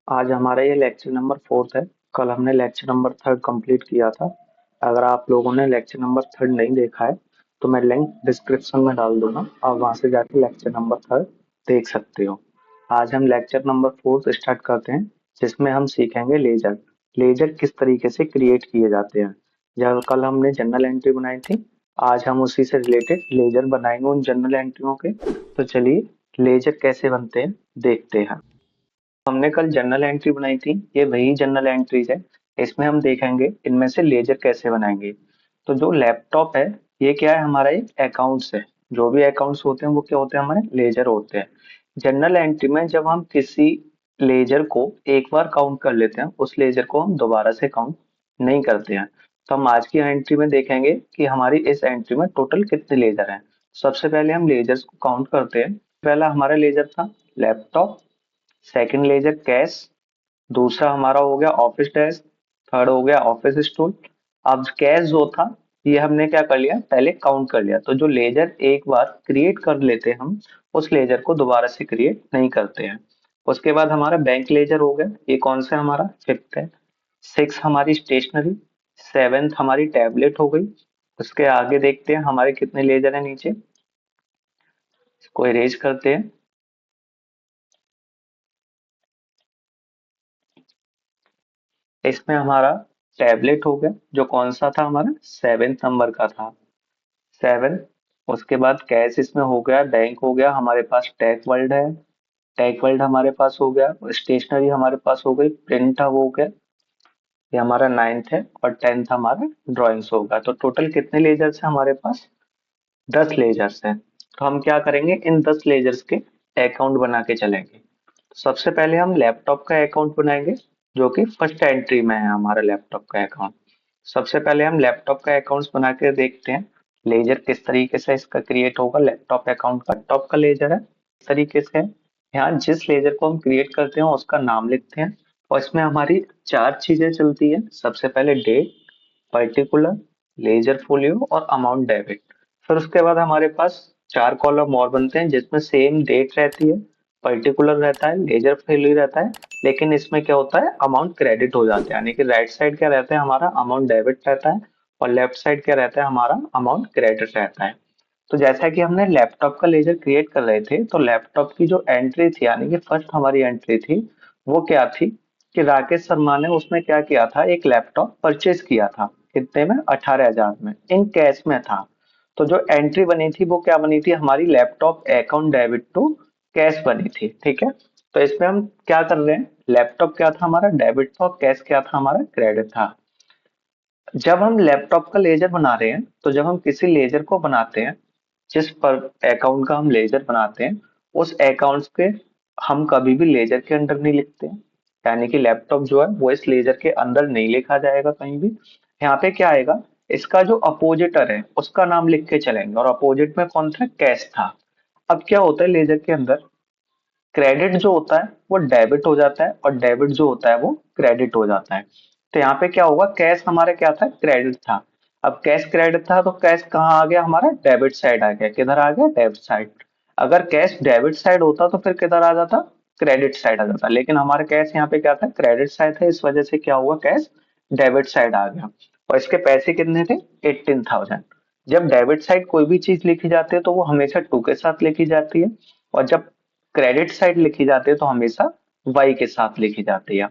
आज हमारा ये लेक्चर नंबर 4 है। कल हमने लेक्चर नंबर 3 कंप्लीट किया था। अगर आप लोगों ने लेक्चर नंबर 3 नहीं देखा है तो मैं लिंक डिस्क्रिप्शन में डाल दूंगा, आप वहां से जाके लेक्चर नंबर 3 देख सकते हो। आज हम लेक्चर नंबर 4 स्टार्ट करते हैं, जिसमें हम सीखेंगे लेजर। लेजर किस तरीके से क्रिएट किए जाते हैं। जब कल हमने जनरल एंट्री बनाई थी, आज हम उसी से रिलेटेड लेजर बनाएंगे उन जनरल एंट्रियों के। तो चलिए लेजर कैसे बनते हैं देखते हैं। हमने कल जनरल एंट्री बनाई थी, ये वही जनरल एंट्रीज है। इसमें हम देखेंगे इनमें से लेजर कैसे बनाएंगे। तो जो लैपटॉप है, ये क्या है, हमारा एक अकाउंट्स है। जो भी अकाउंट्स होते हैं वो क्या होते हैं, हमारे लेजर होते हैं। जनरल एंट्री में जब हम किसी लेजर को एक बार काउंट कर लेते हैं, उस लेजर को हम दोबारा से काउंट नहीं करते हैं। तो हम आज की एंट्री में देखेंगे कि हमारी इस एंट्री में टोटल कितने लेजर हैं। सबसे पहले हम लेजर्स को काउंट करते हैं। पहला हमारा लेजर था लैपटॉप, सेकंड लेजर कैश, दूसरा हमारा हो गया ऑफिस डेस्क, थर्ड हो गया ऑफिस स्टूल। अब कैश जो था, ये हमने क्या कर लिया, पहले काउंट कर लिया। तो जो लेजर एक बार क्रिएट कर लेते हैं हम, उस लेजर को दोबारा से क्रिएट नहीं करते हैं। उसके बाद हमारा बैंक लेजर हो गया, ये कौन सा हमारा फिफ्थ है। सिक्स हमारी स्टेशनरी, सेवेंथ हमारी टैबलेट हो गई। उसके आगे देखते हैं हमारे कितने लेजर है नीचे, इसको इरेज करते हैं। इसमें हमारा टैबलेट हो गया, जो कौन सा था, हमारा सेवेंथ नंबर का था, सेवन। उसके बाद कैश इसमें हो गया, बैंक हो गया, हमारे पास टेक वर्ल्ड है, टेक वर्ल्ड हमारे पास हो गया, स्टेशनरी हमारे पास हो गई, प्रिंट हो गया, ये हमारा नाइन्थ है। और टेंथ हमारा ड्राइंग्स होगा। तो टोटल कितने लेजर्स है हमारे पास, 10 लेजर्स हैं। तो हम क्या करेंगे, इन 10 लेजर्स के अकाउंट बना के चलेंगे। सबसे पहले हम लैपटॉप का अकाउंट बनाएंगे, जो कि फर्स्ट एंट्री में है हमारा लैपटॉप का अकाउंट। सबसे पहले हम लैपटॉप का अकाउंट बना के देखते हैं लेजर किस तरीके से इसका क्रिएट होगा। लैपटॉप अकाउंट का टॉप का लेजर है, इस तरीके से है। यहाँ जिस लेजर को हम क्रिएट करते हैं उसका नाम लिखते हैं, और इसमें हमारी चार चीजें चलती है। सबसे पहले डेट, पर्टिकुलर, लेजर फोलियो और अमाउंट डेबिट। फिर उसके बाद हमारे पास चार कॉलम और बनते हैं, जिसमें सेम डेट रहती है, पर्टिकुलर रहता है, लेजर फोलियो रहता है। लेकिन इसमें क्या होता है, अमाउंट क्रेडिट हो जाता है, यानी कि राइट साइड क्या रहता है, हमारा अमाउंट डेबिट रहता है, और लेफ्ट साइड क्या रहता है, हमारा अमाउंट क्रेडिट रहता है। तो जैसा कि हमने लैपटॉप का लेजर क्रिएट कर रहे थे, तो लैपटॉप की जो एंट्री थी, यानी कि फर्स्ट हमारी एंट्री थी, वो क्या थी कि राकेश शर्मा ने उसमें क्या किया था, एक लैपटॉप परचेज किया था। कितने में, 18,000 में, इन कैश में था। तो जो एंट्री बनी थी वो क्या बनी थी, हमारी laptop account debit to cash बनी थी। ठीक है। तो इसमें हम क्या कर रहे हैं, लैपटॉप क्या था हमारा डेबिट था, और कैश क्या था हमारा क्रेडिट था। जब हम लैपटॉप का लेजर बना रहे हैं, तो जब हम किसी लेजर को बनाते हैं, जिस पर अकाउंट का हम लेजर बनाते हैं, उस अकाउंट के हम कभी भी लेजर के अंडर नहीं लिखते हैं। यानी कि लैपटॉप जो है वो इस लेजर के अंदर नहीं लिखा जाएगा कहीं भी। यहाँ पे क्या आएगा, इसका जो अपोजिटर है उसका नाम लिख के चलेंगे, और अपोजिट में कौन था, कैश था। अब क्या होता है लेजर के अंदर, क्रेडिट जो होता है वो डेबिट हो जाता है, और डेबिट जो होता है वो क्रेडिट हो जाता है। तो यहाँ पे क्या होगा, कैश हमारा क्या था, क्रेडिट था। अब कैश क्रेडिट था तो कैश कहाँ आ गया, हमारा डेबिट साइड आ गया। किधर आ गया, डेबिट साइड। अगर कैश डेबिट साइड होता तो फिर किधर आ जाता, क्रेडिट साइड आ जाता। लेकिन हमारा कैश यहाँ पे क्या था, क्रेडिट साइड है, इस वजह से क्या हुआ, कैश डेबिट साइड आ गया। और इसके पैसे कितने थे, 18,000। जब डेबिट साइड कोई भी चीज लिखी जाती है तो वो हमेशा टू के साथ लिखी जाती है, और जब क्रेडिट साइड लिखी जाती है तो हमेशा वाई के साथ लिखी जाती है।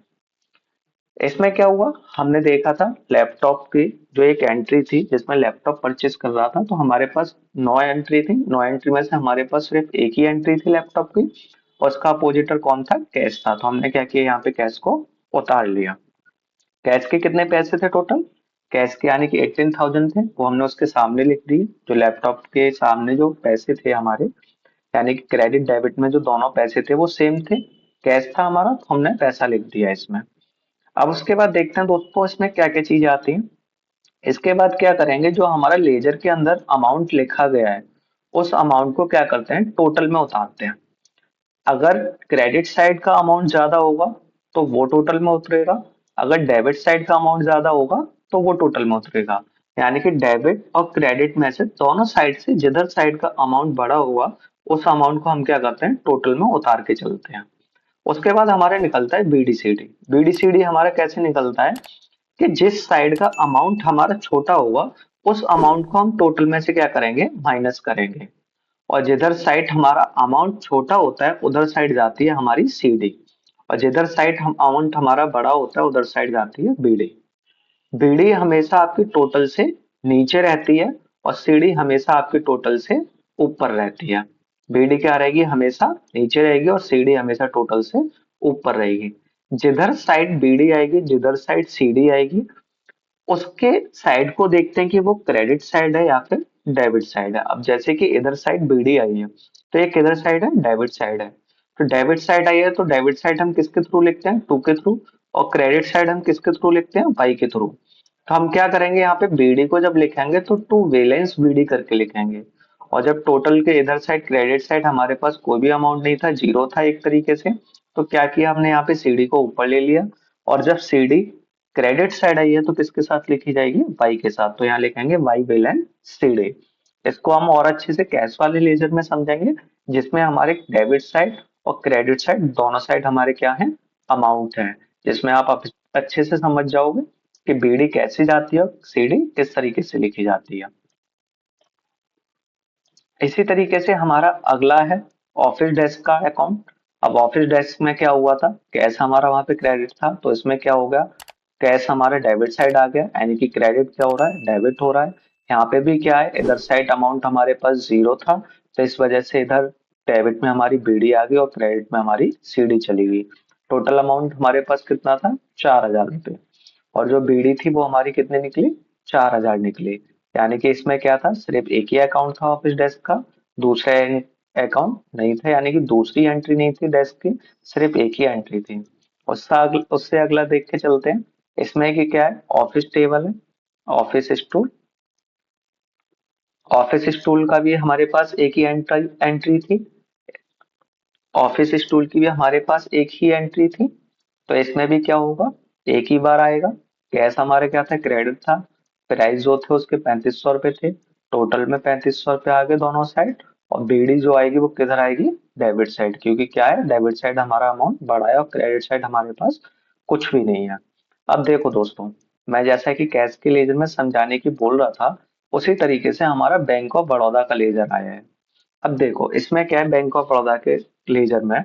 इसमें क्या हुआ, हमने देखा था लैपटॉप की जो एक एंट्री थी जिसमें लैपटॉप परचेज कर रहा था, तो हमारे पास 9 एंट्री थी। 9 एंट्री में से हमारे पास सिर्फ एक ही एंट्री थी लैपटॉप की, और उसका अपोजिटर कौन था, कैश था। तो हमने क्या किया, यहाँ पे कैश को उतार लिया। कैश के कितने पैसे थे टोटल, कैश के यानी कि 18,000 थे, वो हमने उसके सामने लिख दिए। जो लैपटॉप के सामने जो पैसे थे हमारे, यानी कि क्रेडिट डेबिट में जो दोनों पैसे थे वो सेम थे, कैश था हमारा, तो हमने पैसा लिख दिया इसमें। अब उसके बाद देखते हैं दोस्तों इसमें क्या क्या चीजें आती हैं। इसके बाद क्या करेंगे, जो हमारा लेजर के अंदर अमाउंट लिखा गया है, उस अमाउंट को क्या करते हैं, टोटल में उतारते हैं। अगर क्रेडिट साइड का अमाउंट ज्यादा होगा तो वो टोटल में उतरेगा, अगर डेबिट साइड का अमाउंट ज्यादा होगा तो वो टोटल में उतरेगा। यानी कि डेबिट और क्रेडिट में से दोनों साइड से जिधर साइड का अमाउंट बड़ा हुआ, उस अमाउंट को हम क्या करते हैं, टोटल में उतार के चलते हैं। उसके बाद हमारा निकलता है बीडीसीडी। बीडीसीडी हमारा कैसे निकलता है कि जिस साइड का अमाउंट हमारा छोटा होगा उस अमाउंट को हम टोटल में से क्या करेंगे, माइनस करेंगे। और जिधर साइड हमारा अमाउंट छोटा होता है उधर साइड जाती है हमारी सीडी, और जिधर साइड हम अमाउंट हमारा बड़ा होता है उधर साइड जाती है बीडी। बीडी हमेशा आपकी टोटल से नीचे रहती है और सीडी हमेशा आपकी टोटल से ऊपर रहती है। बीडी क्या रहेगी, हमेशा नीचे रहेगी और सीडी हमेशा टोटल से ऊपर रहेगी। जिधर साइड बीडी आएगी, जिधर साइड सीडी आएगी, उसके साइड को देखते हैं कि वो क्रेडिट साइड है या फिर डेबिट साइड है। अब जैसे कि इधर साइड बीडी आई है तो ये किधर साइड है, डेबिट साइड है। तो डेबिट साइड आई है तो डेबिट साइड हम किसके थ्रू लिखते हैं, टू के थ्रू। और क्रेडिट साइड हम किसके थ्रू लिखते हैं, वाई के थ्रू। तो हम क्या करेंगे, यहाँ पे बीडी को जब लिखेंगे तो टू वैलेंस बीडी करके लिखेंगे। और जब टोटल के इधर साइड क्रेडिट साइड हमारे पास कोई भी अमाउंट नहीं था, जीरो था एक तरीके से, तो क्या किया हमने, यहाँ पे सीडी को ऊपर ले लिया। और जब सीडी क्रेडिट साइड आई है तो किसके साथ लिखी जाएगी, वाई के साथ। तो यहाँ लिखेंगे वाई बैलेंस सीडी। इसको हम और अच्छे से कैश वाले लेजर में समझेंगे, जिसमें हमारे डेबिट साइड और क्रेडिट साइड दोनों साइड हमारे क्या है, अमाउंट है। जिसमें आप अच्छे से समझ जाओगे कि बीडी कैसे जाती है और सीडी किस तरीके से लिखी जाती है। इसी तरीके से हमारा अगला है ऑफिस डेस्क का अकाउंट। अब ऑफिस डेस्क में क्या हुआ था, कैश हमारा वहां पे क्रेडिट था, तो इसमें क्या हो गया, कैश हमारा डेबिट साइड आ गया, यानी कि क्रेडिट क्या हो रहा है, डेबिट हो रहा है। यहाँ पे भी क्या है, इधर साइड अमाउंट हमारे पास जीरो था, तो इस वजह से इधर डेबिट में हमारी बीडी आ गई और क्रेडिट में हमारी सीडी चली गई। टोटल अमाउंट हमारे पास कितना था, 4,000 रुपये। और जो बीडी थी वो हमारी कितनी निकली, 4,000 निकली। यानी कि इसमें क्या था, सिर्फ एक ही अकाउंट था ऑफिस डेस्क का, दूसरा अकाउंट नहीं था, यानी कि दूसरी एंट्री नहीं थी डेस्क की, सिर्फ एक ही एंट्री थी। उससे अगला देख के चलते हैं। इसमें कि क्या है, ऑफिस टेबल है, ऑफिस स्टूल। ऑफिस स्टूल का भी हमारे पास एक ही एंट्री थी, ऑफिस स्टूल की भी हमारे पास एक ही एंट्री थी। तो इसमें भी क्या होगा, एक ही बार आएगा। कैश हमारे क्या था, क्रेडिट था। प्राइस जो थे उसके 3500 रुपए थे। टोटल में 3500 रुपए आ गए दोनों साइड। और बीडी जो आएगी वो किधर आएगी, डेबिट साइड, क्योंकि क्या है, डेबिट साइड हमारा अमाउंट बड़ा है और क्रेडिट साइड हमारे पास कुछ भी नहीं है। अब देखो दोस्तों, मैं जैसा कि कैश के लेजर में समझाने की बोल रहा था, उसी तरीके से हमारा बैंक ऑफ बड़ौदा का लेजर आया है। अब देखो इसमें क्या है, बैंक ऑफ बड़ौदा के लेजर में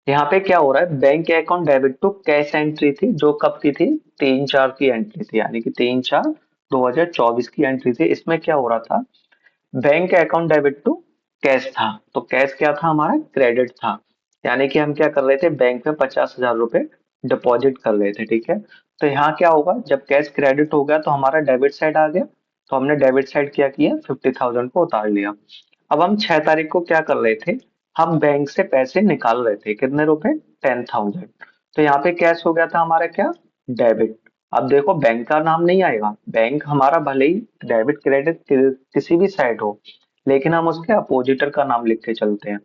यहाँ पे क्या हो रहा है, bank account debit to cash entry थी, जो कब की थी, 3/4 की एंट्री थी, यानी कि 3/4/2024 की एंट्री थी। इसमें क्या हो रहा था, bank account debit to cash था, तो कैश क्या था हमारा, क्रेडिट था। यानी कि हम क्या कर रहे थे, बैंक में 50,000 रुपए डिपॉजिट कर रहे थे, ठीक है। तो यहाँ क्या होगा, जब कैश क्रेडिट हो गया तो हमारा डेबिट साइड आ गया, तो हमने डेबिट साइड क्या किया, 50,000 को उतार लिया। अब हम 6 तारीख को क्या कर रहे थे, हम बैंक से पैसे निकाल रहे थे, कितने रुपए, 10,000। तो यहाँ पे कैश हो गया था हमारा क्या, डेबिट। अब देखो बैंक का नाम नहीं आएगा, बैंक हमारा भले ही डेबिट क्रेडिट किसी भी साइड हो, लेकिन हम उसके अपोजिटर का नाम लिख के चलते हैं।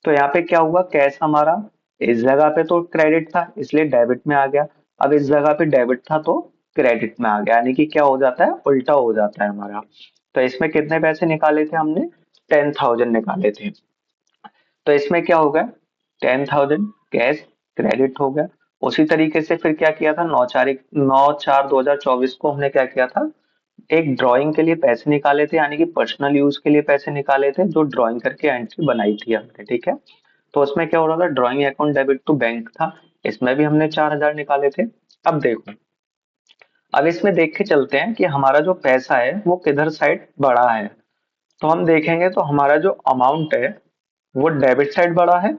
तो यहाँ पे क्या हुआ, कैश हमारा इस जगह पे तो क्रेडिट था इसलिए डेबिट में आ गया। अब इस जगह पे डेबिट था तो क्रेडिट में आ गया, यानी कि क्या हो जाता है, उल्टा हो जाता है हमारा। तो इसमें कितने पैसे निकाले थे हमने, 10,000 निकाले थे। तो इसमें क्या हो गया, 10,000 कैश क्रेडिट हो गया। उसी तरीके से फिर क्या किया था, 9/4/2024 को हमने क्या किया था, एक ड्राइंग के लिए पैसे निकाले थे, यानी कि पर्सनल यूज के लिए पैसे निकाले थे, जो ड्राइंग करके एंट्री बनाई थी हमने, ठीक है। तो उसमें क्या हो रहा था, drawing account debit to bank था, इसमें भी हमने 4,000 निकाले थे। अब देखो, अब इसमें देख के चलते हैं कि हमारा जो पैसा है वो किधर साइड बढ़ा है। तो हम देखेंगे तो हमारा जो अमाउंट है वो डेबिट साइड बढ़ा है,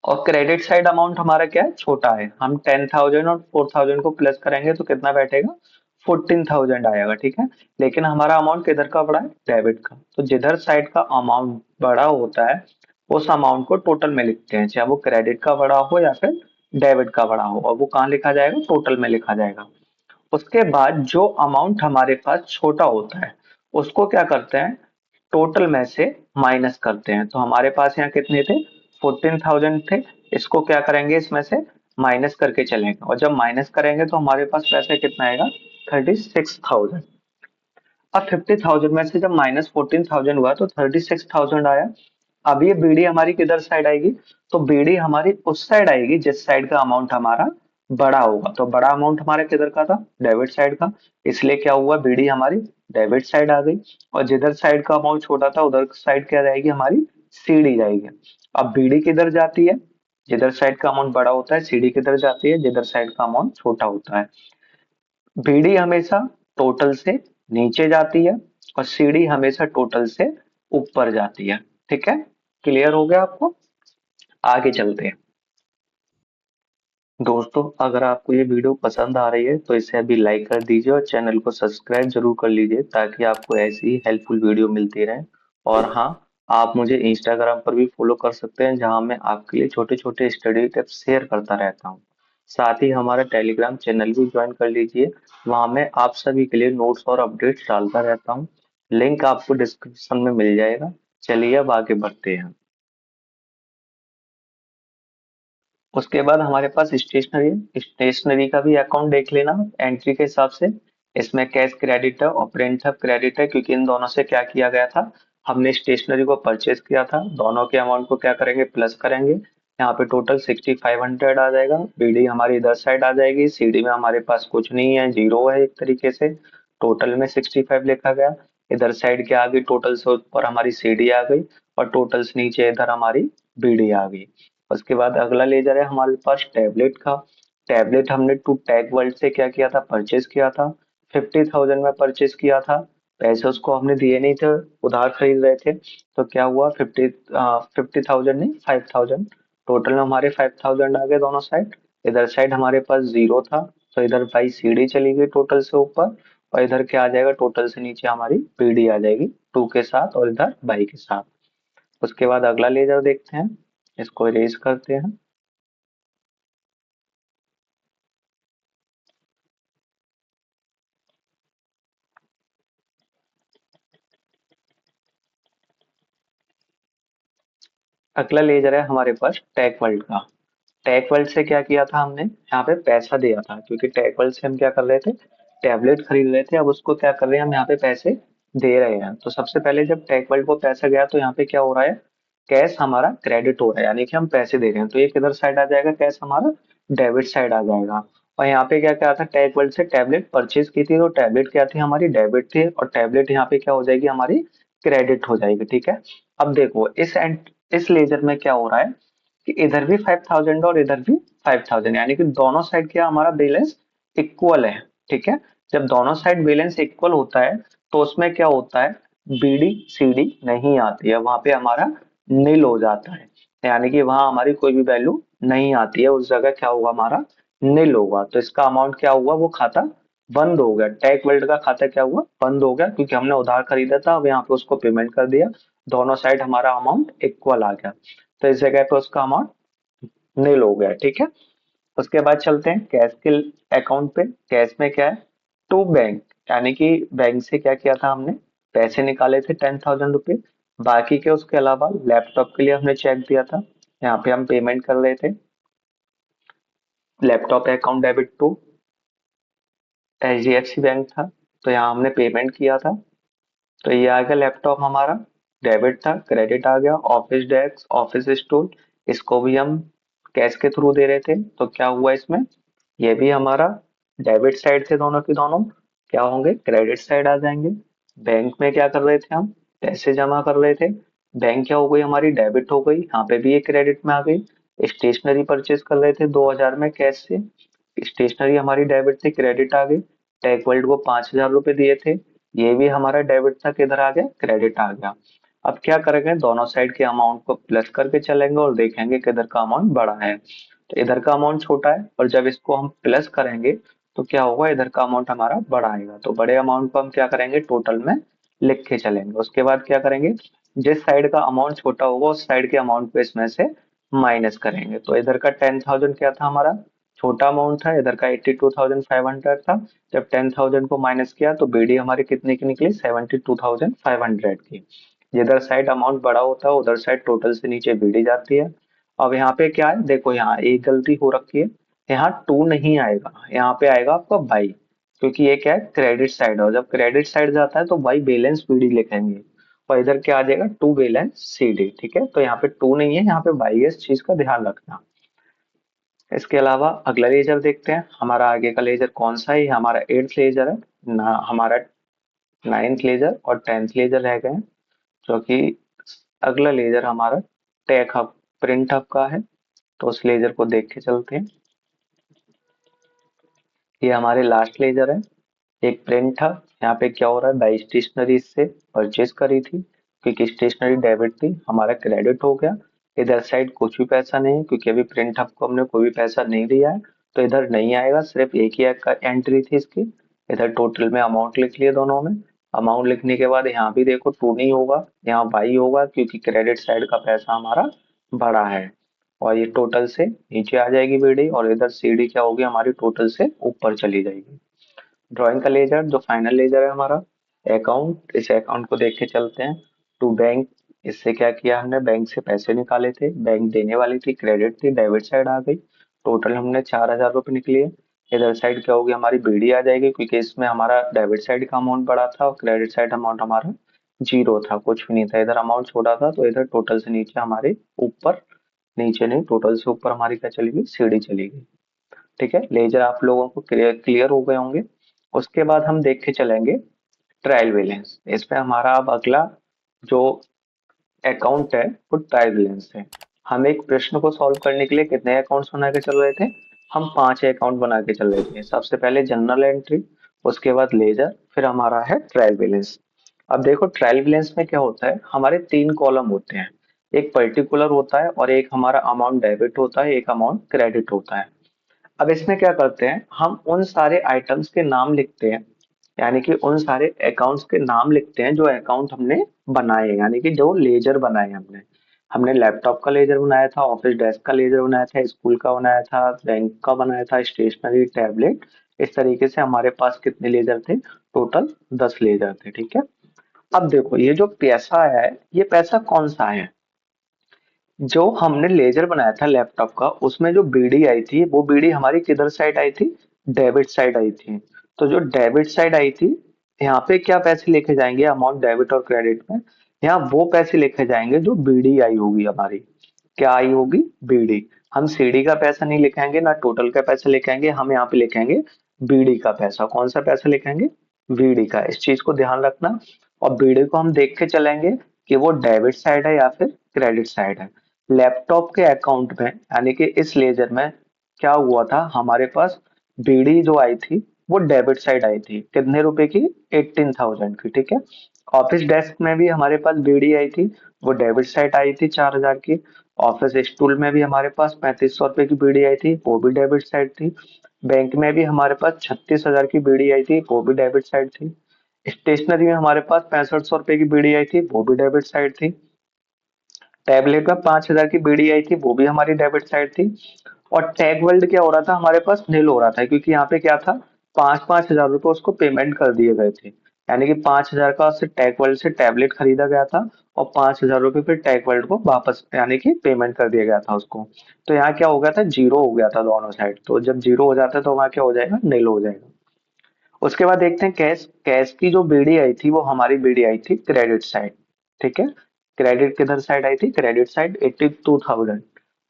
और क्रेडिट साइड अमाउंट हमारा क्या है, छोटा है। हम 10,000 और 4,000 को प्लस करेंगे तो कितना बैठेगा, 14,000 आएगा, ठीक है। लेकिन हमारा अमाउंट किधर का बढ़ा है, डेबिट का। तो जिधर साइड का अमाउंट बड़ा होता है उस अमाउंट को टोटल में लिखते हैं, चाहे वो क्रेडिट का बड़ा हो या फिर डेबिट का बड़ा हो, और वो कहाँ लिखा जाएगा, टोटल में लिखा जाएगा। उसके बाद जो अमाउंट हमारे पास छोटा होता है उसको क्या करते हैं, टोटल में से माइनस करते हैं। तो हमारे पास यहाँ कितने थे, 14,000 थे। इसको क्या करेंगे, इसमें से माइनस करके चलेंगे, और जब माइनस करेंगे तो हमारे पास पैसा कितना आएगा, 36,000। अब 50,000 में से जब -14,000 हुआ तो 36,000 आया। अब ये बीडी हमारी किधर साइड आएगी, तो बीडी हमारी उस साइड आएगी जिस साइड का अमाउंट हमारा बड़ा होगा। तो बड़ा अमाउंट हमारा किधर का था, डेबिट साइड का, इसलिए क्या हुआ, बीडी हमारी डेबिट साइड आ गई। और जिधर साइड का अमाउंट छोटा था उधर साइड क्या जाएगी हमारी, सीडी जाएगी। अब बीडी किधर जाती है, जिधर साइड का अमाउंट बड़ा होता है, सीडी किधर जाती है, जिधर साइड का अमाउंट छोटा होता है। बीडी हमेशा टोटल से नीचे जाती है और सीडी हमेशा टोटल से ऊपर जाती है। ठीक है, क्लियर हो गया आपको, आगे चलते हैं। दोस्तों अगर आपको ये वीडियो पसंद आ रही है तो इसे अभी लाइक कर दीजिए और चैनल को सब्सक्राइब जरूर कर लीजिए ताकि आपको ऐसी ही हेल्पफुल वीडियो मिलती रहे। और हाँ, आप मुझे इंस्टाग्राम पर भी फॉलो कर सकते हैं जहां मैं आपके लिए छोटे छोटे स्टडी टिप्स शेयर करता रहता हूँ। साथ ही हमारा टेलीग्राम चैनल भी ज्वाइन कर लीजिए, वहां मैं आप सभी के लिए नोट्स और अपडेट्स डालता रहता हूँ। लिंक आपको डिस्क्रिप्शन में मिल जाएगा। चलिए अब आगे बढ़ते हैं। उसके बाद हमारे पास स्टेशनरी, स्टेशनरी का भी अकाउंट देख लेना एंट्री के हिसाब से। इसमें कैश क्रेडिट है और प्रिंट है क्रेडिट है, क्योंकि इन दोनों से क्या किया गया था, हमने स्टेशनरी को परचेज किया था। दोनों के अमाउंट को क्या करेंगे, प्लस करेंगे। यहाँ पे टोटल 6500 आ जाएगा। बीडी हमारी इधर साइड आ जाएगी, सीडी में हमारे पास कुछ नहीं है, जीरो है एक तरीके से। टोटल में 65 लिखा गया। इधर साइड क्या आ गई, टोटल से ऊपर हमारी सीडी आ गई और टोटल से नीचे इधर हमारी बीडी आ गई। उसके बाद अगला लेजर है हमारे पास टैबलेट का। टैबलेट हमने टू टेक वर्ल्ड से क्या किया था, परचेज किया था। 50,000 में परचेज किया था। पैसे उसको हमने दिए नहीं थे, उधार खरीद रहे थे। तो क्या हुआ, 50,000 नहीं, 5,000। टोटल में हमारे 5,000 आ गए दोनों साइड। इधर साइड हमारे पास जीरो था, तो इधर भाई सीडी चली गई टोटल से ऊपर। और इधर क्या आ जाएगा, टोटल से नीचे हमारी पीडी आ जाएगी टू के साथ और इधर बाई के साथ। उसके बाद अगला लेजर देखते हैं, इसको इरेज करते हैं। अगला लेजर है हमारे पास टैग वर्ल्ड का। टैग वर्ल्ड से क्या किया था हमने, यहाँ पे पैसा दिया था, क्योंकि टैग वर्ल्ड से हम क्या कर रहे थे, टैबलेट खरीद रहे थे। अब उसको क्या कर रहे हैं हम, यहाँ पे पैसे दे रहे हैं। तो सबसे पहले जब टैग वर्ल्ड को पैसा गया तो यहाँ पे क्या हो रहा है, कैश हमारा क्रेडिट हो रहा है, यानी कि हम पैसे दे रहे हैं। तो ये किधर साइड आ जाएगा, कैश हमारा डेबिट साइड आ जाएगा। और यहाँ पे क्या क्या था, टैग वर्ल्ड से टैबलेट परचेज की थी, तो टैबलेट क्या थी हमारी, डेबिट थी, और टैबलेट यहाँ पे क्या हो जाएगी हमारी, क्रेडिट हो जाएगी। ठीक है, अब देखो इस लेजर में क्या हो रहा है कि इधर भी 5,000 और इधर भी 5,000, यानी कि दोनों साइड क्या हमारा बैलेंस इक्वल है। ठीक है, जब दोनों साइड बैलेंस इक्वल होता है तो उसमें क्या होता है, बीडी सीडी नहीं आती है, वहां पे हमारा नील हो जाता है, यानी कि वहां हमारी कोई भी वैल्यू नहीं आती है, उस जगह क्या होगा हमारा, नील होगा। तो इसका अमाउंट क्या हुआ, वो खाता बंद हो गया। टेक वर्ल्ड का खाता क्या हुआ, बंद हो गया, क्योंकि हमने उधार खरीदा था, अब यहाँ पे उसको पेमेंट कर दिया। दोनों साइड हमारा अमाउंट इक्वल आ गया, तो इस जगह पे उसका अमाउंट नील हो गया। ठीक है, उसके बाद चलते हैं कैश के अकाउंट पे। कैश में क्या है, टू बैंक, यानी कि बैंक से क्या किया था हमने, पैसे निकाले थे 10,000 रुपये। बाकी के उसके अलावा लैपटॉप के लिए हमने चेक दिया था, यहाँ पे हम पेमेंट कर रहे थे। Laptop account debit to HDFC bank था, तो यहाँ हमने पेमेंट किया था। तो ये आ गया लैपटॉप हमारा, डेबिट था, क्रेडिट आ गया। ऑफिस डेस्क, ऑफिस स्टूल, इसको भी हम कैश के थ्रू दे रहे थे, तो क्या हुआ इसमें, ये भी हमारा डेबिट साइड थे, दोनों के दोनों क्या होंगे, क्रेडिट साइड आ जाएंगे। बैंक में क्या कर रहे थे हम, पैसे जमा कर रहे थे, बैंक क्या हो गई हमारी, डेबिट हो गई, यहाँ पे भी ये क्रेडिट में आ गई। स्टेशनरी परचेज कर रहे थे 2,000 में कैश से, स्टेशनरी हमारी डेबिट थी, क्रेडिट आ गई। टेक वर्ल्ड को 5,000 रुपए दिए थे, ये भी हमारा डेबिट था, किधर आ गया, क्रेडिट आ गया। अब क्या करेंगे, दोनों साइड के अमाउंट को प्लस करके चलेंगे और देखेंगे किधर का अमाउंट बड़ा है। तो इधर का अमाउंट छोटा है, और जब इसको हम प्लस करेंगे तो क्या होगा, इधर का अमाउंट हमारा बड़ा आएगा। तो बड़े अमाउंट को हम क्या करेंगे, टोटल में लिख के चलेंगे। उसके बाद क्या करेंगे, जिस साइड का अमाउंट छोटा होगा उस साइड के अमाउंट को इसमें से माइनस करेंगे। तो इधर का 10,000 क्या था हमारा, छोटा अमाउंट था, इधर का 82,500 था। जब 10,000 को माइनस किया तो बीडी हमारी कितने की निकली, 72,500 की। जिधर साइड अमाउंट बड़ा होता है उधर साइड टोटल से नीचे बीडी जाती है। अब यहाँ पे क्या है, देखो यहाँ एक गलती हो रखी है, यहाँ टू नहीं आएगा, यहाँ पे आएगा आपका बाई, क्योंकि ये क्या है, क्रेडिट साइड है, और जब क्रेडिट साइड जाता है तो बाई बैलेंस बीडी लिखेंगे। और इधर क्या आ जाएगा, टू बैलेंस सी डी। ठीक है, तो यहाँ पे टू नहीं है, यहाँ पे बाई है, इस चीज का ध्यान रखना। इसके अलावा अगला लेजर देखते हैं, हमारा आगे का लेजर कौन सा है, ये हमारा एट्थ लेजर है ना, हमारा नाइन्थ लेजर और टेंथ लेजर रह गए हैं, जो कि अगला लेजर हमारा टेक हब प्रिंट हब का है। तो उस लेजर को देख के चलते हैं। ये हमारे लास्ट लेजर है, एक प्रिंट था। यहाँ पे क्या हो रहा है, बाई स्टेशनरी इससे परचेज करी थी, क्योंकि स्टेशनरी डेबिट थी, हमारा क्रेडिट हो गया। इधर साइड कुछ भी पैसा नहीं है, क्योंकि अभी प्रिंट आपको हमने कोई भी पैसा नहीं दिया है, तो इधर नहीं आएगा, सिर्फ एक ही एंट्री थी इसकी। इधर टोटल में अमाउंट लिख लिया दोनों में। अमाउंट लिखने के बाद यहाँ भी देखो टू नहीं होगा, यहाँ बाई होगा, क्योंकि क्रेडिट साइड का पैसा हमारा बड़ा है। और ये टोटल से नीचे आ जाएगी बीडी, और इधर सीडी क्या होगी हमारी, टोटल से ऊपर चली जाएगी। ड्राइंग का लेजर जो फाइनल लेजर है हमारा अकाउंट, इस अकाउंट को देख के चलते हैं। टू बैंक, इससे क्या किया हमने, बैंक से पैसे निकाले थे, बैंक देने वाली थी, क्रेडिट थी, डेबिट साइड आ गई। टोटल हमने 4,000 रुपये निकले। इधर साइड क्या होगी हमारी, बीडी आ जाएगी, क्योंकि इसमें हमारा डेबिट साइड का अमाउंट बड़ा था और क्रेडिट साइड अमाउंट हमारा जीरो था, कुछ भी नहीं था, इधर अमाउंट छोटा था, तो इधर टोटल से नीचे हमारे ऊपर, नीचे नहीं टोटल से ऊपर हमारी क्या चली गई, सीढ़ी चली गई। ठीक है, लेजर आप लोगों को क्लियर हो गए होंगे। उसके बाद हम देख के चलेंगे ट्रायल बैलेंस। इसमें हमारा अब अगला जो अकाउंट है वो ट्रायल बैलेंस है। हम एक प्रश्न को सॉल्व करने के लिए कितने अकाउंट्स बना के चल रहे थे, हम 5 अकाउंट बना के चल रहे थे। सबसे पहले जनरल एंट्री, उसके बाद लेजर, फिर हमारा है ट्रायल बैलेंस। अब देखो ट्रायल बैलेंस में क्या होता है, हमारे 3 कॉलम होते हैं, एक पर्टिकुलर होता है और एक हमारा अमाउंट डेबिट होता है, एक अमाउंट क्रेडिट होता है। अब इसमें क्या करते हैं, हम उन सारे आइटम्स के नाम लिखते हैं, यानी कि उन सारे अकाउंट्स के नाम लिखते हैं जो अकाउंट हमने बनाए हैं, यानी कि जो लेजर बनाए हमने। हमने लैपटॉप का लेजर बनाया था, ऑफिस डेस्क का लेजर बनाया था, स्कूल का बनाया था, बैंक का बनाया था, स्टेशनरी, टैबलेट। इस तरीके से हमारे पास कितने लेजर थे, टोटल 10 लेजर थे। ठीक है, अब देखो ये जो पैसा है, ये पैसा कौन सा है, जो हमने लेजर बनाया था लैपटॉप का, उसमें जो बीडी आई थी, वो बीडी हमारी किधर साइड आई थी, डेबिट साइड आई थी। तो जो डेबिट साइड आई थी, यहाँ पे क्या पैसे लेके जाएंगे, अमाउंट डेबिट और क्रेडिट में, यहाँ वो पैसे लेके जाएंगे जो बीडी आई होगी हमारी। क्या आई होगी, बीडी। हम सीडी का पैसा नहीं लेके आएंगे, ना टोटल का पैसा लेके आएंगे, हम यहाँ पे लेके आएंगे बीडी का पैसा। कौन सा पैसा लेके आएंगे, बीडी का। इस चीज को ध्यान रखना। और बीडी को हम देख के चलेंगे कि वो डेबिट साइड है या फिर क्रेडिट साइड है। लैपटॉप के अकाउंट में, यानी कि इस लेजर में क्या हुआ था, हमारे पास बीडी जो आई थी वो डेबिट साइड आई थी, कितने रुपए की, 18,000 की। ठीक है, ऑफिस डेस्क में भी हमारे पास बीडी आई थी, वो डेबिट साइड आई थी 4,000 की। ऑफिस स्टूल में भी हमारे पास 3,500 रुपए की बीडी आई थी, वो भी डेबिट साइड थी। बैंक में भी हमारे पास 36,000 की बीडी आई थी, वो भी डेबिट साइड थी। स्टेशनरी में हमारे पास 6500 रुपए की बीडी आई थी, वो भी डेबिट साइड थी। टैबलेट में 5,000 की बीडी आई थी, वो भी हमारी डेबिट साइड थी। और टैग वर्ल्ड क्या हो रहा था, हमारे पास नील हो रहा था, क्योंकि यहाँ पे क्या था, 5,000 रुपए उसको पेमेंट कर दिए गए थे। यानी कि 5,000 का उससे टैग वर्ल्ड से टैबलेट खरीदा गया था, और 5,000 रुपए फिर टैग वर्ल्ड को वापस, यानी कि पेमेंट कर दिया गया था उसको। तो यहाँ क्या हो गया था, जीरो हो गया था दोनों साइड। तो जब जीरो हो जाता है तो वहाँ क्या हो जाएगा, नील हो जाएगा। उसके बाद देखते हैं कैश। कैश की जो बीडी आई थी वो हमारी बीडी आई थी क्रेडिट साइड। ठीक है, क्रेडिट किधर साइड आई थी, क्रेडिट साइड 82,000।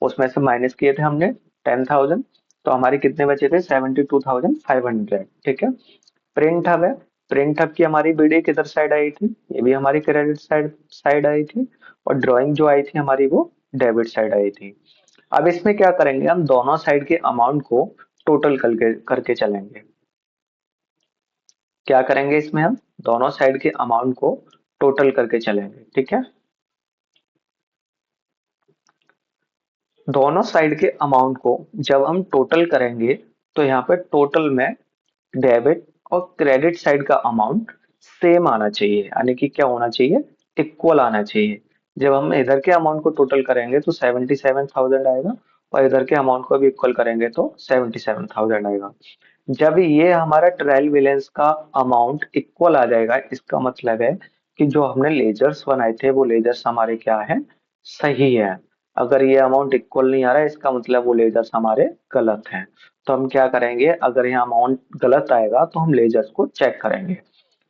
उसमें से माइनस किए थे हमने 10,000, तो हमारे कितने बचे थे, 72,500। ठीक है, प्रिंट हब है, प्रिंट हब की हमारी बीडी किधर साइड आई थी, ये भी हमारी क्रेडिट साइड साइड आई थी। और ड्राइंग जो आई थी हमारी वो डेबिट साइड आई थी। अब इसमें क्या करेंगे, हम दोनों साइड के अमाउंट को टोटल करके करके चलेंगे। क्या करेंगे इसमें, हम दोनों साइड के अमाउंट को टोटल करके चलेंगे। ठीक है, दोनों साइड के अमाउंट को जब हम टोटल करेंगे, तो यहाँ पे टोटल में डेबिट और क्रेडिट साइड का अमाउंट सेम आना चाहिए, यानी कि क्या होना चाहिए, इक्वल आना चाहिए। जब हम इधर के अमाउंट को टोटल करेंगे तो 77,000 आएगा, और इधर के अमाउंट को भी इक्वल करेंगे तो 77,000 आएगा। जब ये हमारा ट्रायल बैलेंस का अमाउंट इक्वल आ जाएगा, इसका मतलब है कि जो हमने लेजर्स बनाए थे वो लेजर्स हमारे क्या है, सही है। अगर ये अमाउंट इक्वल नहीं आ रहा है, इसका मतलब वो लेजर्स हमारे गलत हैं। तो हम क्या करेंगे, अगर यहाँ अमाउंट गलत आएगा तो हम लेजर्स को चेक करेंगे।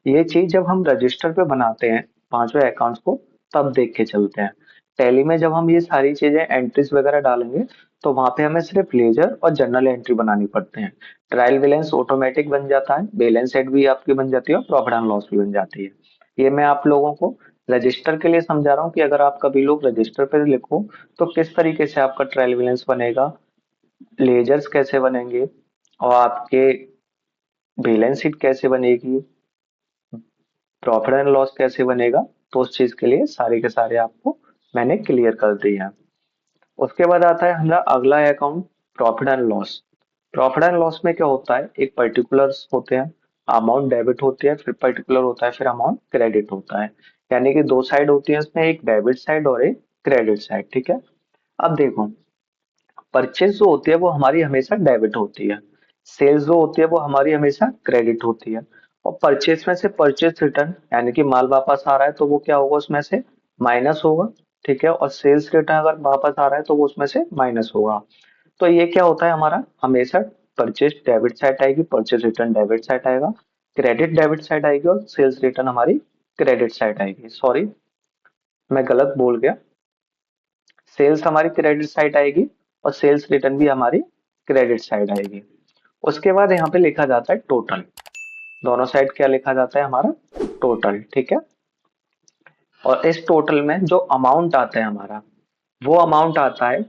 ये चीज जब हम रजिस्टर पे बनाते हैं, पांचों अकाउंट्स को तब देख के चलते हैं। टैली में जब हम ये सारी चीजें एंट्रीज वगैरह डालेंगे तो वहां पे हमें सिर्फ लेजर और जर्नल एंट्री बनानी पड़ते हैं। ट्रायल बैलेंस ऑटोमेटिक बन जाता है, बैलेंस शीट भी आपकी बन जाती है और प्रॉफिट एंड लॉस भी बन जाती है। ये मैं आप लोगों को रजिस्टर के लिए समझा रहा हूँ कि अगर आप कभी लोग रजिस्टर पे लिखो तो किस तरीके से आपका ट्रायल बैलेंस बनेगा, लेजर्स कैसे बनेंगे और आपके बैलेंस शीट कैसे बनेगी, प्रॉफिट एंड लॉस कैसे बनेगा। तो उस चीज के लिए सारे के सारे आपको मैंने क्लियर कर दिए हैं। उसके बाद आता है हमारा अगला account, profit and loss. Profit and loss में क्या होता है, एक पर्टिकुलर होते हैं, अमाउंट डेबिट होती है, फिर पर्टिकुलर होता है, फिर अमाउंट क्रेडिट होता है। यानी कि दो साइड होती है इसमें, एक डेबिट साइड और एक क्रेडिट साइड। ठीक है, अब देखो, परचेज जो होती है वो हमारी हमेशा डेबिट होती है, सेल्स जो होती है वो हमारी हमेशा क्रेडिट होती है। और परचेज में से परचेज रिटर्न यानी कि माल वापस आ रहा है तो वो क्या होगा, उसमें से माइनस होगा। ठीक है, और सेल्स रिटर्न अगर वापस आ रहा है तो वो उसमें से माइनस होगा। तो ये क्या होता है हमारा हमेशा, परचेज डेबिट साइड आएगी, परचेज रिटर्न डेबिट साइड आएगा, क्रेडिट डेबिट साइड आएगी और सेल्स रिटर्न हमारी क्रेडिट साइड आएगी। सॉरी, मैं गलत बोल गया, सेल्स हमारी क्रेडिट साइड आएगी और सेल्स रिटर्न भी हमारी क्रेडिट साइड आएगी। उसके बाद यहाँ पे लिखा जाता है टोटल, दोनों साइड क्या लिखा जाता है हमारा, टोटल। ठीक है, और इस टोटल में जो अमाउंट आता है हमारा, वो अमाउंट आता है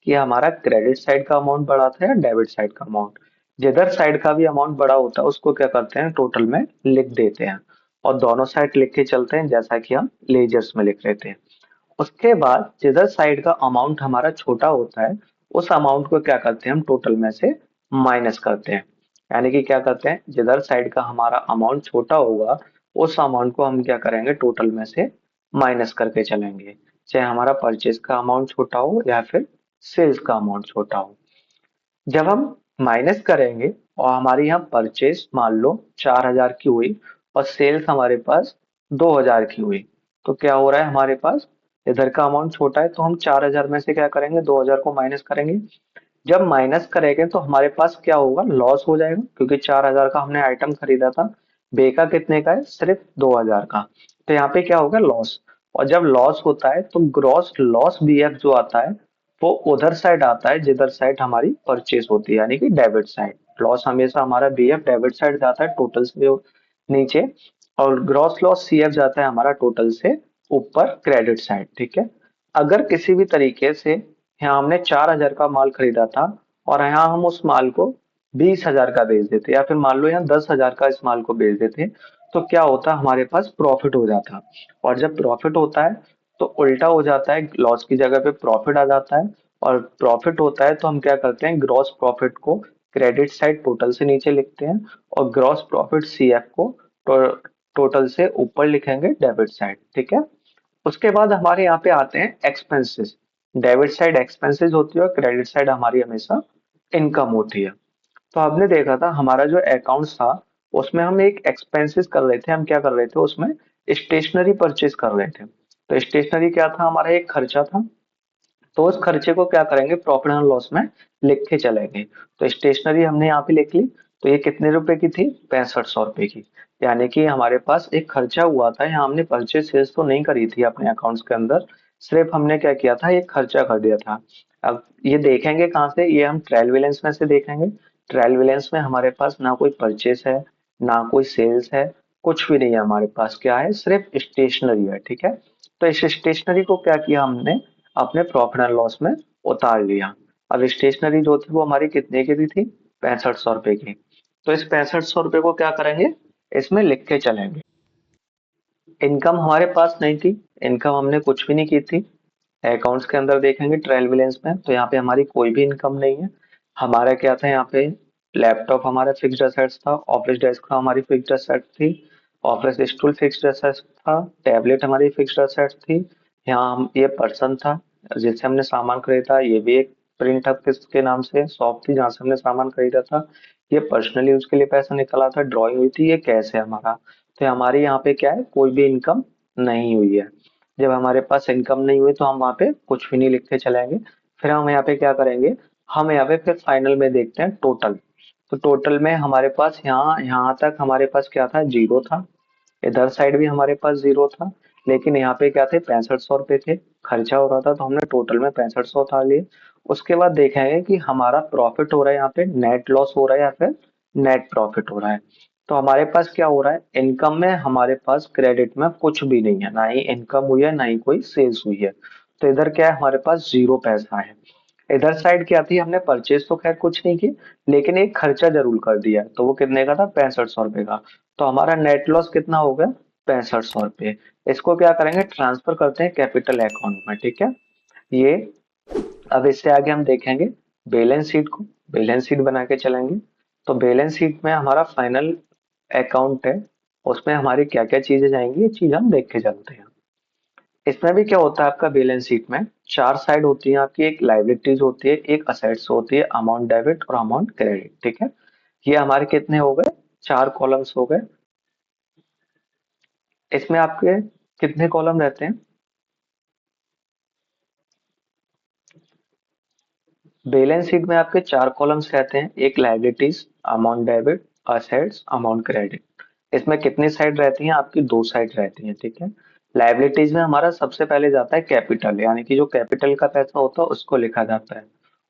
कि हमारा क्रेडिट साइड का अमाउंट बड़ा था या डेबिट साइड का अमाउंट। जिधर साइड का भी अमाउंट बड़ा होता है उसको क्या करते हैं, टोटल में लिख देते हैं और दोनों साइड लिख के चलते हैं, जैसा कि हम लेजर्स में लिख रहे थे। उसके बाद जिधर साइड का अमाउंट हमारा छोटा होता है उस अमाउंट को क्या करते हैं, हम टोटल में से माइनस करते हैं। यानी कि क्या करते हैं, जिधर साइड का हमारा अमाउंट छोटा होगा उस अमाउंट को हम क्या करेंगे, टोटल में से माइनस करके चलेंगे, चाहे हमारा परचेज का अमाउंट छोटा हो या फिर सेल्स का अमाउंट छोटा हो। जब हम माइनस करेंगे और हमारी यहाँ परचेज मान लो 4,000 की हुई और सेल्स हमारे पास 2,000 की हुई, तो क्या हो रहा है हमारे पास, इधर का अमाउंट छोटा है तो हम 4,000 में से क्या करेंगे, 2,000 को माइनस करेंगे। जब माइनस करेंगे तो हमारे पास क्या होगा, लॉस हो जाएगा, क्योंकि 4,000 का हमने आइटम खरीदा था, बेका कितने का है, सिर्फ 2,000 का। तो यहाँ पे क्या होगा, लॉस। और जब लॉस होता है तो ग्रॉस लॉस बीएफ जो आता है वो उधर साइड आता है जिधर साइड हमारी परचेस होती है, यानी कि डेबिट साइड। लॉस हमेशा हमारा बीएफ डेबिट साइड जाता है टोटल से नीचे, और ग्रॉस लॉस सीएफ जाता है हमारा टोटल से ऊपर क्रेडिट साइड। ठीक है, अगर किसी भी तरीके से यहाँ हमने 4,000 का माल खरीदा था और यहाँ हम उस माल को 20,000 का बेच देते, या फिर मान लो यहाँ 10,000 का इस माल को बेच देते, तो क्या होता, हमारे पास प्रॉफिट हो जाता। और जब प्रॉफिट होता है तो उल्टा हो जाता है, लॉस की जगह पे प्रॉफिट आ जाता है। और प्रॉफिट होता है तो हम क्या करते हैं, ग्रॉस प्रॉफिट को क्रेडिट साइड टोटल से नीचे लिखते हैं और ग्रॉस प्रॉफिट सीएफ को टोटल से ऊपर लिखेंगे डेबिट साइड। ठीक है, उसके बाद हमारे यहाँ पे आते हैं एक्सपेंसेस। डेबिट साइड एक्सपेंसेस होती है और क्रेडिट साइड हमारी हमेशा इनकम होती है। तो आपने देखा था हमारा जो अकाउंट्स था उसमें हम एक एक्सपेंसेस कर रहे थे, हम क्या कर रहे थे उसमें, स्टेशनरी परचेज कर रहे थे। तो स्टेशनरी क्या था, हमारा एक खर्चा था, तो उस खर्चे को क्या करेंगे, प्रॉफिट एंड लॉस में लिख के चलेंगे। तो स्टेशनरी हमने यहाँ पे लिख ली, तो ये कितने रुपए की थी, 6500 रुपए की। यानी कि हमारे पास एक खर्चा हुआ था, यहाँ हमने परचेज सेल्स तो नहीं करी थी अपने अकाउंट्स के अंदर, सिर्फ हमने क्या किया था, एक खर्चा कर दिया था। अब ये देखेंगे कहाँ से, ये हम ट्रायल बैलेंस में से देखेंगे। ट्रायल बैलेंस में हमारे पास ना कोई परचेस है, ना कोई सेल्स है, कुछ भी नहीं है हमारे पास, क्या है, सिर्फ स्टेशनरी है। ठीक है, तो इस स्टेशनरी को क्या किया हमने, अपने प्रॉफिट एंड लॉस में उतार लिया। अब स्टेशनरी जो थी वो हमारी कितने की भी थी, 6500 रुपए की। तो इस 6500 रुपए को क्या करेंगे, इसमें लिख के चलेंगे। इनकम हमारे पास नहीं थी, इनकम हमने कुछ भी नहीं की थी। अकाउंट्स के अंदर देखेंगे ट्रायल बैलेंस में तो यहाँ पे हमारी कोई भी इनकम नहीं है। हमारा क्या था यहाँ पे, लैपटॉप हमारा फिक्स्ड एसेट्स था, ऑफिस डेस्क हमारी फिक्स्ड एसेट थी, ऑफिस स्टूल फिक्स्ड एसेट्स था, टैबलेट हमारी फिक्स्ड एसेट्स थी। यहाँ हम ये पर्सन था जिससे हमने सामान खरीदा, ये भी एक प्रिंट अप किसके नाम से शॉप थी जहाँ से हमने सामान खरीदा था। ये पर्सनल यूज के लिए पैसा निकला था, ड्राइंग हुई थी, ये कैश है हमारा। तो हमारी यहाँ पे क्या है, कोई भी इनकम नहीं हुई है। जब हमारे पास इनकम नहीं हुई तो हम वहाँ पे कुछ भी नहीं लिख के चलेंगे। फिर हम यहाँ पे क्या करेंगे, हम यहाँ पे फिर फाइनल में देखते हैं टोटल। तो टोटल में हमारे पास यहाँ यहाँ तक हमारे पास क्या था, जीरो था, इधर साइड भी हमारे पास जीरो था, लेकिन यहाँ पे क्या थे, 6500 रुपये थे, खर्चा हो रहा था, तो हमने टोटल में 6500 उठा लिए। उसके बाद देखेंगे कि हमारा प्रॉफिट हो रहा है यहाँ पे, नेट लॉस हो रहा है या फिर नेट प्रॉफिट हो रहा है। तो हमारे पास क्या हो रहा है, इनकम में हमारे पास क्रेडिट में कुछ भी नहीं है, ना ही इनकम हुई है ना ही कोई सेल्स हुई है। तो इधर क्या है, हमारे पास जीरो पैसा है। इधर साइड क्या थी, हमने परचेज तो खैर कुछ नहीं की, लेकिन एक खर्चा जरूर कर दिया, तो वो कितने का था, 6500 रुपये का। तो हमारा नेट लॉस कितना हो गया, 6500 रुपये। इसको क्या करेंगे, ट्रांसफर करते हैं कैपिटल अकाउंट में, ठीक है। ये अब इससे आगे हम देखेंगे बैलेंस शीट को, बैलेंस शीट बना के चलेंगे। तो बैलेंस शीट में हमारा फाइनल अकाउंट है, उसमें हमारी क्या क्या चीजें जाएंगी, ये चीज हम देख के चलते हैं। इसमें भी क्या होता है, आपका बैलेंस शीट में चार साइड होती है आपकी, एक लाइबिलिटीज होती है, एक असेट्स होती है, अमाउंट डेबिट और अमाउंट क्रेडिट, ठीक है। ये हमारे कितने हो गए, चार कॉलम्स हो गए। इसमें आपके कितने कॉलम रहते हैं, बैलेंस शीट में आपके चार कॉलम्स रहते हैं, एक liabilities, amount debit, assets, amount credit. इसमें कितनी साइड रहती हैं, आपकी दो साइड रहती हैं, ठीक है। लाइबिलिटीज में हमारा सबसे पहले जाता है कैपिटल, यानी कि जो कैपिटल का पैसा होता है उसको लिखा जाता है।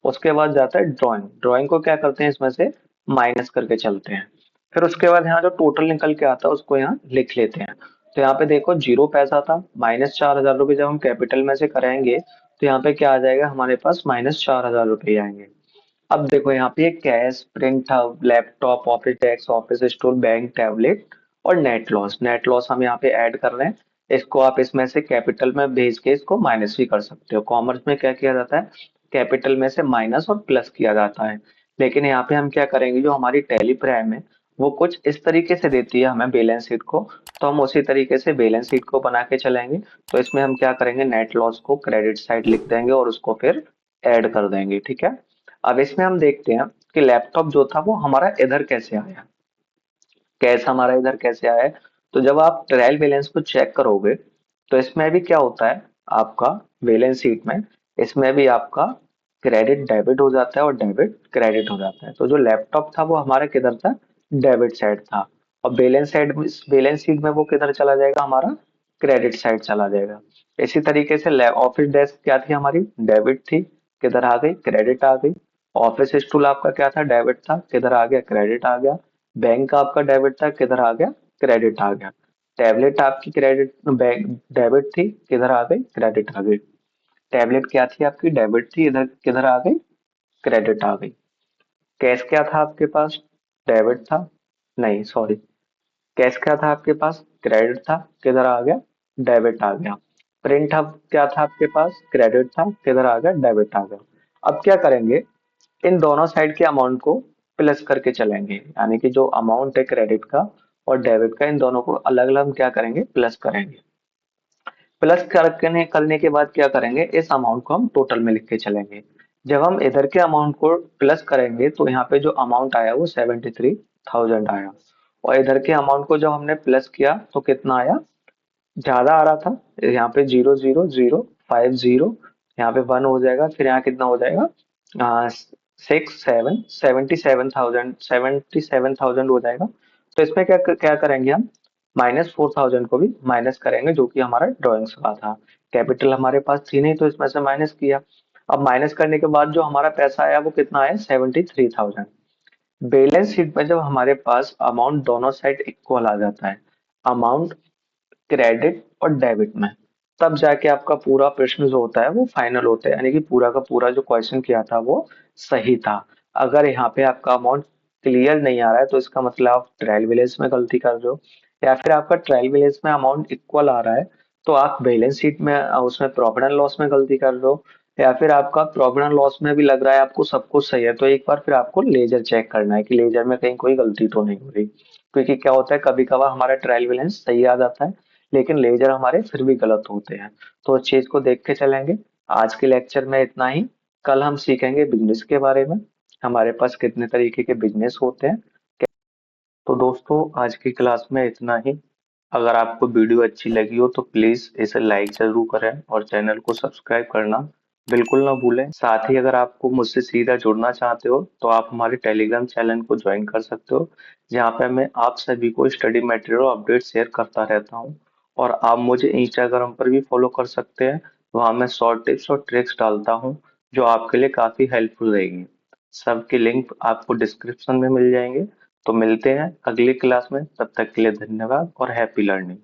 उसके बाद जाता है ड्राइंग, ड्राइंग को क्या करते हैं, इसमें से माइनस करके चलते हैं। फिर उसके बाद यहाँ जो टोटल निकल के आता है उसको यहाँ लिख लेते हैं। तो यहाँ पे देखो जीरो पैसा था, -4000 रुपये जब हम कैपिटल में से कराएंगे, तो यहाँ पे क्या आ जाएगा, हमारे पास -4000 रुपये आएंगे। अब देखो यहाँ पे cash, print, laptop, office desk, office stool, bank, tablet और नेट लॉस, नेट लॉस हम यहाँ पे ऐड कर रहे हैं। इसको आप इसमें से कैपिटल में भेज के इसको माइनस भी कर सकते हो। कॉमर्स में क्या किया जाता है, कैपिटल में से माइनस और प्लस किया जाता है। लेकिन यहाँ पे हम क्या करेंगे, जो हमारी टैली प्राइम है वो कुछ इस तरीके से देती है हमें बैलेंस शीट को, तो हम उसी तरीके से बैलेंस शीट को बना के चलेंगे। तो इसमें हम क्या करेंगे, नेट लॉस को क्रेडिट साइड लिख देंगे और उसको फिर ऐड कर देंगे, ठीक है। अब इसमें हम देखते हैं कि लैपटॉप जो था वो हमारा इधर कैसे आया, कैश हमारा इधर कैसे आया है। तो जब आप ट्रायल बैलेंस को चेक करोगे, तो इसमें भी क्या होता है, आपका बैलेंस शीट में इसमें भी आपका क्रेडिट डेबिट हो जाता है और डेबिट क्रेडिट हो जाता है। तो जो लैपटॉप था वो हमारा किधर था, डेबिट साइड था, और बैलेंस शीट में वो किधर चला जाएगा, हमारा क्रेडिट साइड चला जाएगा। इसी तरीके से ऑफिस डेस्क क्या थी हमारी, डेबिट थी, किधर आ गई, क्रेडिट आ गई। ऑफिस स्टूल आपका क्या था, डेबिट था, किधर आ गया, क्रेडिट आ गया। बैंक का आपका डेबिट था, किधर आ गया, क्रेडिट आ गया। टैबलेट आपकी क्रेडिट बैंक डेबिट थी, किधर आ गई, क्रेडिट आ गई। टैबलेट क्या थी आपकी, डेबिट थी, इधर किधर आ गई, क्रेडिट आ गई। कैश क्या था आपके पास, डेबिट था, नहीं सॉरी, कैश क्या था आपके पास, क्रेडिट था, किधर आ गया, डेबिट आ गया। प्रिंट अब क्या था आपके पास, क्रेडिट था, किधर आ गया, डेबिट आ गया। अब क्या करेंगे, इन दोनों साइड के अमाउंट को प्लस करके चलेंगे, यानी कि जो अमाउंट है क्रेडिट का और डेबिट का, इन दोनों को अलग अलग क्या करेंगे, प्लस करेंगे। प्लस करने के बाद क्या करेंगे, इस अमाउंट को हम टोटल में लिख के चलेंगे। जब हम इधर के अमाउंट को प्लस करेंगे तो यहाँ पे जो अमाउंट आया वो 73,000 आया, और इधर के अमाउंट को जब हमने प्लस किया तो कितना आया, ज्यादा आ रहा था। यहाँ पे 0005 0, यहाँ पे 1 हो जाएगा, फिर यहाँ कितना हो जाएगा, 77,000 हो जाएगा। तो इसमें क्या क्या करेंगे हम, -4000 को भी माइनस करेंगे, जो कि हमारा ड्राइंग्स का था। कैपिटल हमारे पास थी नहीं तो इसमें से माइनस किया। अब माइनस करने के बाद जो हमारा पैसा आया वो कितना आया, 73,000। बैलेंस शीट में जब हमारे पास अमाउंट दोनों साइड इक्वल आ जाता है, अमाउंट क्रेडिट और डेबिट में, तब जाके आपका पूरा प्रश्न जो होता है वो फाइनल होता है, यानी कि पूरा का पूरा जो क्वेश्चन किया था वो सही था। अगर यहाँ पे आपका अमाउंट क्लियर नहीं आ रहा है तो इसका मतलब आप ट्रायल बैलेंस में गलती कर रहे हो, या फिर आपका ट्रायल बैलेंस में अमाउंट इक्वल आ रहा है तो आप बैलेंस शीट में उसमें प्रॉफिट एंड लॉस में गलती कर रहे हो, या फिर आपका प्रॉफिट एंड लॉस में भी लग रहा है आपको सब कुछ सही है, तो एक बार फिर आपको लेजर चेक करना है कि लेजर में कहीं कोई गलती तो नहीं हो रही। क्योंकि क्या होता है, कभी कभार हमारा ट्रायल बैलेंस सही आ जाता है लेकिन लेजर हमारे फिर भी गलत होते हैं। तो उस चीज को देख के चलेंगे। आज के लेक्चर में इतना ही। कल हम सीखेंगे बिजनेस के बारे में, हमारे पास कितने तरीके के बिजनेस होते हैं। तो दोस्तों आज की क्लास में इतना ही। अगर आपको वीडियो अच्छी लगी हो तो प्लीज इसे लाइक जरूर करें और चैनल को सब्सक्राइब करना बिल्कुल ना भूलें। साथ ही अगर आपको मुझसे सीधा जुड़ना चाहते हो तो आप हमारे टेलीग्राम चैनल को ज्वाइन कर सकते हो, जहाँ पे मैं आप सभी को स्टडी मटेरियल अपडेट शेयर करता रहता हूँ। और आप मुझे इंस्टाग्राम पर भी फॉलो कर सकते हैं। वहां मैं शॉर्ट टिप्स और ट्रिक्स डालता हूँ जो आपके लिए काफी हेल्पफुल रहेगी। सबके लिंक आपको डिस्क्रिप्शन में मिल जाएंगे। तो मिलते हैं अगली क्लास में, तब तक के लिए धन्यवाद और हैप्पी लर्निंग।